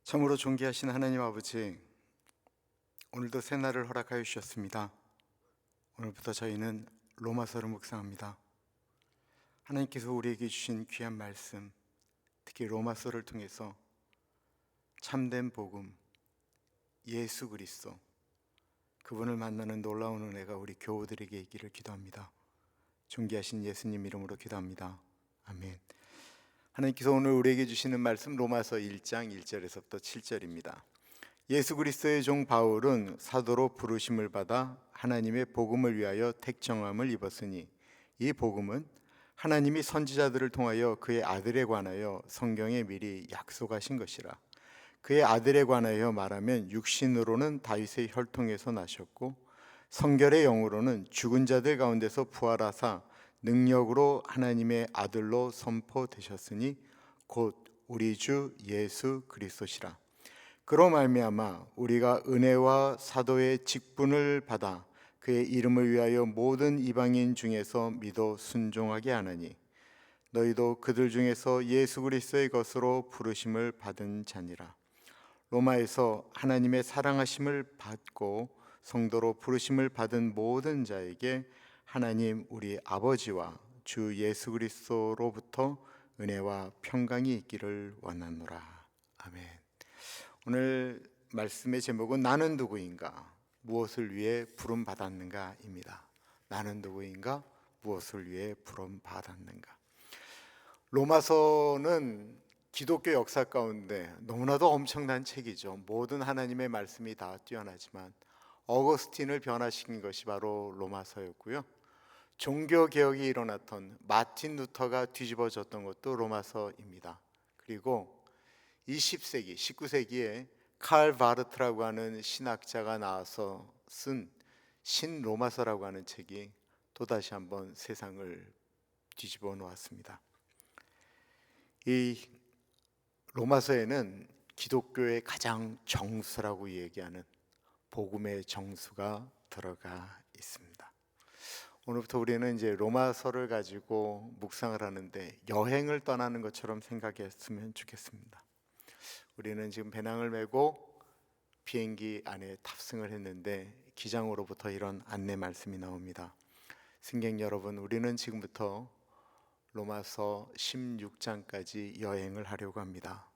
참으로 존귀하신 하나님 아버지, 오늘도 새날을 허락하여 주셨습니다. 오늘부터 저희는 로마서를 묵상합니다. 하나님께서 우리에게 주신 귀한 말씀, 특히 로마서를 통해서 참된 복음, 예수 그리스도, 그분을 만나는 놀라운 은혜가 우리 교우들에게 있기를 기도합니다. 존귀하신 예수님 이름으로 기도합니다. 아멘. 하나님께서 오늘 우리에게 주시는 말씀 로마서 1장 1절에서부터 7절입니다. 예수 그리스도의 종 바울은 사도로 부르심을 받아 하나님의 복음을 위하여 택정함을 입었으니 이 복음은 하나님이 선지자들을 통하여 그의 아들에 관하여 성경에 미리 약속하신 것이라. 그의 아들에 관하여 말하면 육신으로는 다윗의 혈통에서 나셨고 성결의 영으로는 죽은 자들 가운데서 부활하사 능력으로 하나님의 아들로 선포되셨으니 곧 우리 주 예수 그리스도시라. 그로 말미암아 우리가 은혜와 사도의 직분을 받아 그의 이름을 위하여 모든 이방인 중에서 믿어 순종하게 하나니 너희도 그들 중에서 예수 그리스도의 것으로 부르심을 받은 자니라. 로마에서 하나님의 사랑하심을 받고 성도로 부르심을 받은 모든 자에게 하나님 우리 아버지와 주 예수 그리스도로부터 은혜와 평강이 있기를 원하노라. 아멘. 오늘 말씀의 제목은 나는 누구인가, 무엇을 위해 부름 받았는가입니다. 나는 누구인가, 무엇을 위해 부름 받았는가. 로마서는 기독교 역사 가운데 너무나도 엄청난 책이죠. 모든 하나님의 말씀이 다 뛰어나지만 어거스틴을 변화시킨 것이 바로 로마서였고요. 종교 개혁이 일어났던 마틴 루터가 뒤집어졌던 것도 로마서입니다. 그리고 20세기, 19세기에 칼 바르트라고 하는 신학자가 나와서 쓴 신로마서라고 하는 책이 또다시 한번 세상을 뒤집어 놓았습니다. 이 로마서에는 기독교의 가장 정수라고 얘기하는 복음의 정수가 들어가 있습니다. 오늘부터 우리는 이제 로마서를 가지고 묵상을 하는데 여행을 떠나는 것처럼 생각했으면 좋겠습니다. 우리는 지금 배낭을 메고 비행기 안에 탑승을 했는데 기장으로부터 이런 안내 말씀이 나옵니다. 승객 여러분, 우리는 지금부터 로마서 16장까지 여행을 하려고 합니다.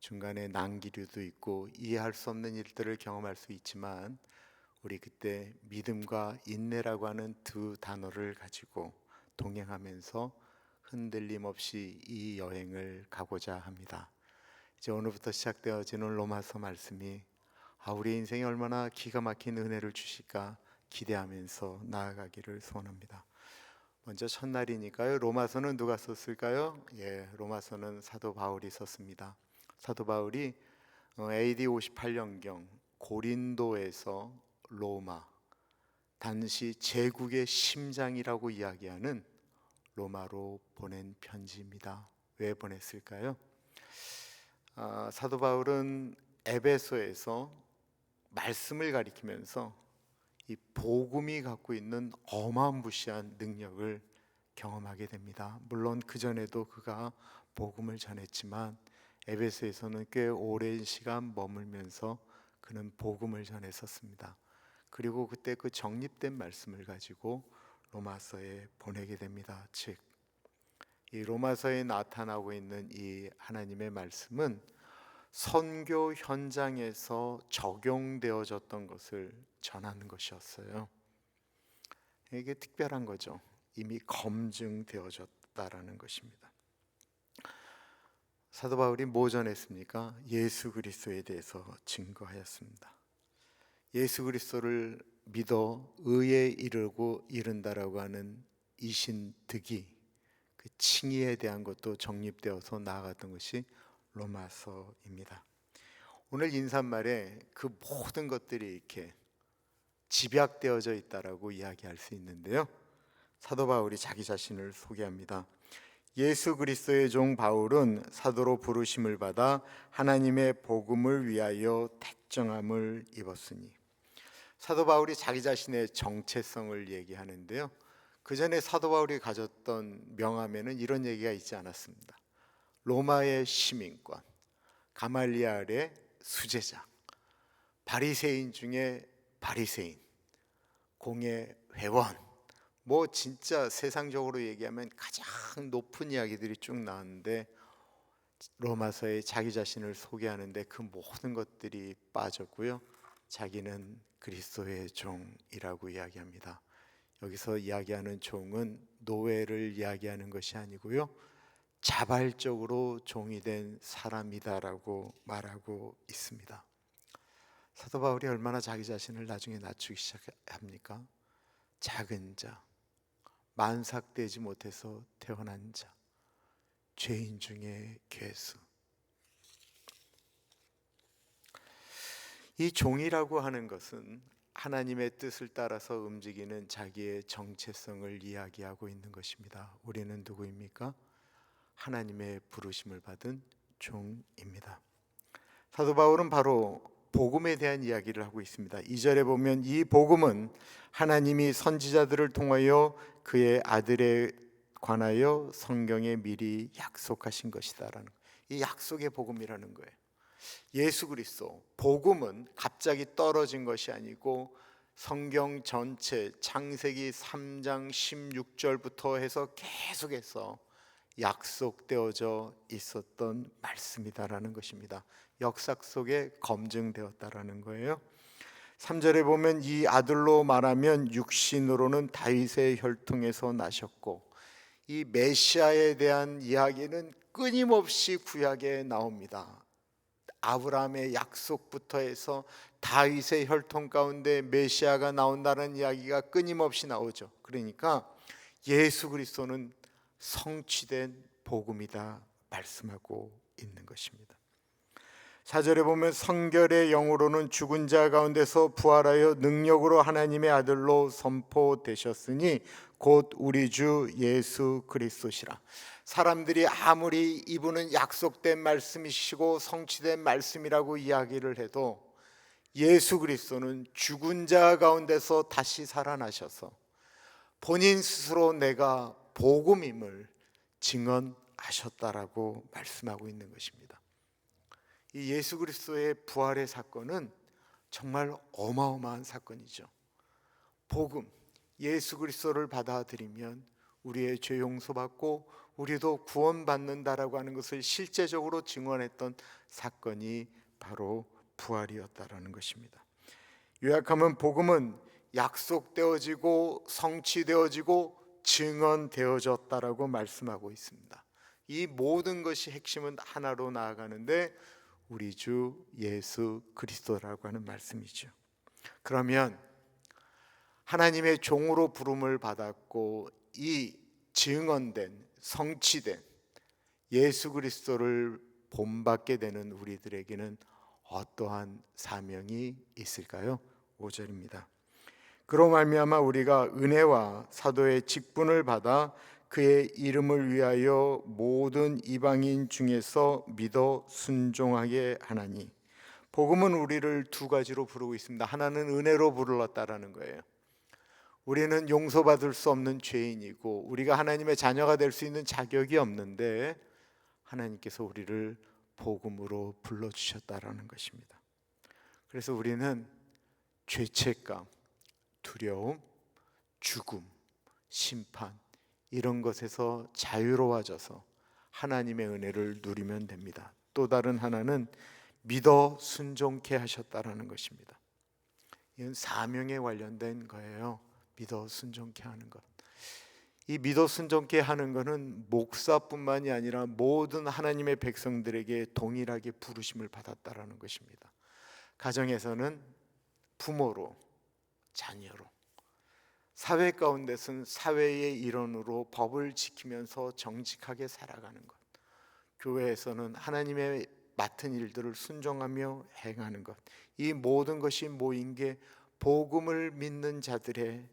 중간에 난기류도 있고 이해할 수 없는 일들을 경험할 수 있지만 우리 그때 믿음과 인내라고 하는 두 단어를 가지고 동행하면서 흔들림 없이 이 여행을 가고자 합니다. 이제 오늘부터 시작되어지는 로마서 말씀이 우리 인생에 얼마나 기가 막힌 은혜를 주실까 기대하면서 나아가기를 소원합니다. 먼저 첫날이니까요. 로마서는 누가 썼을까요? 로마서는 사도 바울이 썼습니다. 사도 바울이 AD 58년경 고린도에서 로마, 당시 제국의 심장이라고 이야기하는 로마로 보낸 편지입니다. 왜 보냈을까요? 사도 바울은 에베소에서 말씀을 가리키면서 이 복음이 갖고 있는 어마무시한 능력을 경험하게 됩니다. 물론 그전에도 그가 복음을 전했지만 에베소에서는 꽤 오랜 시간 머물면서 그는 복음을 전했었습니다. 그리고 그때 그 정립된 말씀을 가지고 로마서에 보내게 됩니다. 즉, 이 로마서에 나타나고 있는 이 하나님의 말씀은 선교 현장에서 적용되어졌던 것을 전하는 것이었어요. 이게 특별한 거죠. 이미 검증되어졌다라는 것입니다. 사도 바울이 뭐 전했습니까? 예수 그리스도에 대해서 증거하였습니다. 예수 그리스도를 믿어 의에 이르고 이른다라고 하는 이신득이 그 칭의에 대한 것도 정립되어서 나아갔던 것이 로마서입니다. 오늘 인사말에 그 모든 것들이 이렇게 집약되어져 있다라고 이야기할 수 있는데요. 사도 바울이 자기 자신을 소개합니다. 예수 그리스도의 종 바울은 사도로 부르심을 받아 하나님의 복음을 위하여 택정함을 입었으니. 사도 바울이 자기 자신의 정체성을 얘기하는데요. 그 전에 사도 바울이 가졌던 명함에는 이런 얘기가 있지 않았습니다. 로마의 시민권, 가말리알의 수제자, 바리새인 중에 바리새인, 공의 회원, 뭐 진짜 세상적으로 얘기하면 가장 높은 이야기들이 쭉 나왔는데 로마서에 자기 자신을 소개하는데 그 모든 것들이 빠졌고요. 자기는 그리스도의 종이라고 이야기합니다. 여기서 이야기하는 종은 노예를 이야기하는 것이 아니고요, 자발적으로 종이 된 사람이다라고 말하고 있습니다. 사도 바울이 얼마나 자기 자신을 나중에 낮추기 시작합니까? 작은 자, 만삭되지 못해서 태어난 자, 죄인 중에 괴수. 이 종이라고 하는 것은 하나님의 뜻을 따라서 움직이는 자기의 정체성을 이야기하고 있는 것입니다. 우리는 누구입니까? 하나님의 부르심을 받은 종입니다. 사도 바울은 바로 복음에 대한 이야기를 하고 있습니다. 2절에 보면 이 복음은 하나님이 선지자들을 통하여 그의 아들에 관하여 성경에 미리 약속하신 것이다라는, 이 약속의 복음이라는 거예요. 예수 그리스도, 복음은 갑자기 떨어진 것이 아니고 성경 전체 창세기 3장 16절부터 해서 계속해서 약속되어져 있었던 말씀이다라는 것입니다. 역사 속에 검증되었다라는 거예요. 3절에 보면 이 아들로 말하면 육신으로는 다윗의 혈통에서 나셨고, 이 메시아에 대한 이야기는 끊임없이 구약에 나옵니다. 아브라함의 약속부터 해서 다윗의 혈통 가운데 메시아가 나온다는 이야기가 끊임없이 나오죠. 그러니까 예수 그리스도는 성취된 복음이다 말씀하고 있는 것입니다. 4절에 보면 성결의 영으로는 죽은 자 가운데서 부활하여 능력으로 하나님의 아들로 선포되셨으니 곧 우리 주 예수 그리스도시라. 사람들이 아무리 이분은 약속된 말씀이시고 성취된 말씀이라고 이야기를 해도 예수 그리스도는 죽은 자 가운데서 다시 살아나셔서 본인 스스로 내가 복음임을 증언하셨다라고 말씀하고 있는 것입니다. 이 예수 그리스도의 부활의 사건은 정말 어마어마한 사건이죠. 복음, 예수 그리스도를 받아들이면 우리의 죄 용서받고 우리도 구원받는다라고 하는 것을 실제적으로 증언했던 사건이 바로 부활이었다라는 것입니다. 요약하면 복음은 약속되어지고 성취되어지고 증언되어졌다라고 말씀하고 있습니다. 이 모든 것이 핵심은 하나로 나아가는데 우리 주 예수 그리스도라고 하는 말씀이죠. 그러면 하나님의 종으로 부름을 받았고 이 증언된 성취된 예수 그리스도를 본받게 되는 우리들에게는 어떠한 사명이 있을까요? 5절입니다. 그로 말미암아 우리가 은혜와 사도의 직분을 받아 그의 이름을 위하여 모든 이방인 중에서 믿어 순종하게 하나니. 복음은 우리를 두 가지로 부르고 있습니다. 하나는 은혜로 불렀다라는 거예요. 우리는 용서받을 수 없는 죄인이고 우리가 하나님의 자녀가 될 수 있는 자격이 없는데 하나님께서 우리를 복음으로 불러주셨다라는 것입니다. 그래서 우리는 죄책감, 두려움, 죽음, 심판 이런 것에서 자유로워져서 하나님의 은혜를 누리면 됩니다. 또 다른 하나는 믿어 순종케 하셨다라는 것입니다. 이건 사명에 관련된 거예요. 믿어 순종케 하는 것. 이 믿어 순종케 하는 것은 목사뿐만이 아니라 모든 하나님의 백성들에게 동일하게 부르심을 받았다라는 것입니다. 가정에서는 부모로, 자녀로, 사회 가운데서는 사회의 일원으로 법을 지키면서 정직하게 살아가는 것, 교회에서는 하나님의 맡은 일들을 순종하며 행하는 것, 이 모든 것이 모인 게 복음을 믿는 자들의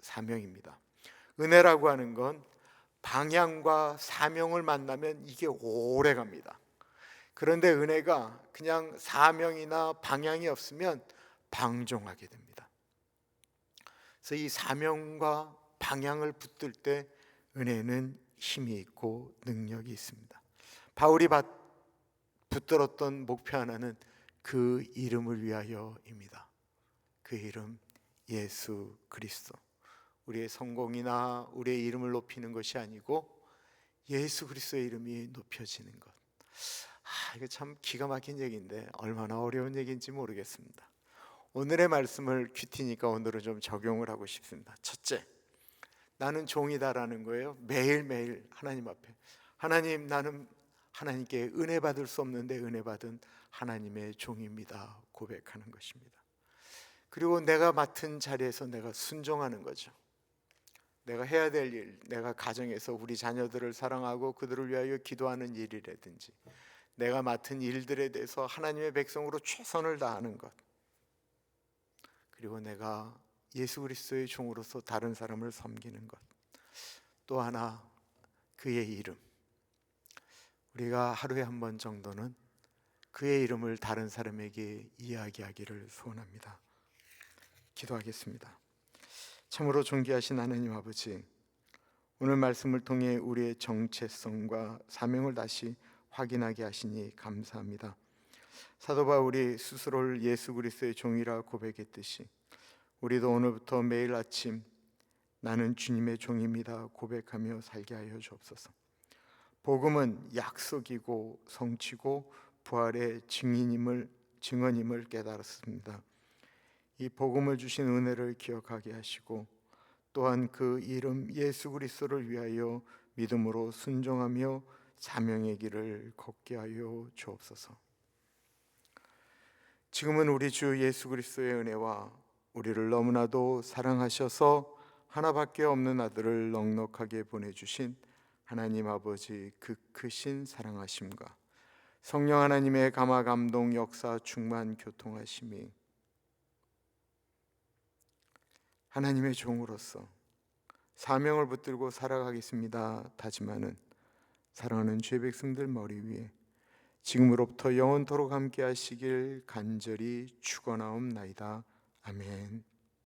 사명입니다. 은혜라고 하는 건 방향과 사명을 만나면 이게 오래 갑니다. 그런데 은혜가 그냥 사명이나 방향이 없으면 방종하게 됩니다. 그래서 이 사명과 방향을 붙들 때 은혜는 힘이 있고 능력이 있습니다. 바울이 붙들었던 목표 하나는 그 이름을 위하여입니다. 그 이름 예수 그리스도. 우리의 성공이나 우리의 이름을 높이는 것이 아니고 예수 그리스도의 이름이 높여지는 것. 이거 참 기가 막힌 얘기인데 얼마나 어려운 얘기인지 모르겠습니다. 오늘의 말씀을 큐티니까 오늘은 좀 적용을 하고 싶습니다. 첫째, 나는 종이다라는 거예요. 매일매일 하나님 앞에, 하나님, 나는 하나님께 은혜 받을 수 없는데 은혜 받은 하나님의 종입니다 고백하는 것입니다. 그리고 내가 맡은 자리에서 내가 순종하는 거죠. 내가 해야 될 일, 내가 가정에서 우리 자녀들을 사랑하고 그들을 위하여 기도하는 일이라든지, 내가 맡은 일들에 대해서 하나님의 백성으로 최선을 다하는 것, 그리고 내가 예수 그리스도의 종으로서 다른 사람을 섬기는 것, 또 하나 그의 이름. 우리가 하루에 한 번 정도는 그의 이름을 다른 사람에게 이야기하기를 소원합니다. 기도하겠습니다. 참으로 존귀하신 하나님 아버지, 오늘 말씀을 통해 우리의 정체성과 사명을 다시 확인하게 하시니 감사합니다. 사도 바울이 스스로를 예수 그리스도의 종이라 고백했듯이 우리도 오늘부터 매일 아침 나는 주님의 종입니다 고백하며 살게 하여 주옵소서. 복음은 약속이고 성취고 부활의 증언임을 깨달았습니다. 이 복음을 주신 은혜를 기억하게 하시고 또한 그 이름 예수 그리스도를 위하여 믿음으로 순종하며 사명의 길을 걷게 하여 주옵소서. 지금은 우리 주 예수 그리스도의 은혜와 우리를 너무나도 사랑하셔서 하나밖에 없는 아들을 넉넉하게 보내주신 하나님 아버지 그 크신 사랑하심과 성령 하나님의 감화 감동 역사 충만 교통하심이 하나님의 종으로서 사명을 붙들고 살아가겠습니다 다짐하는 사랑하는 죄 백성들 머리 위에 지금으로부터 영원토록 함께 하시길 간절히 축원하옵나이다. 아멘.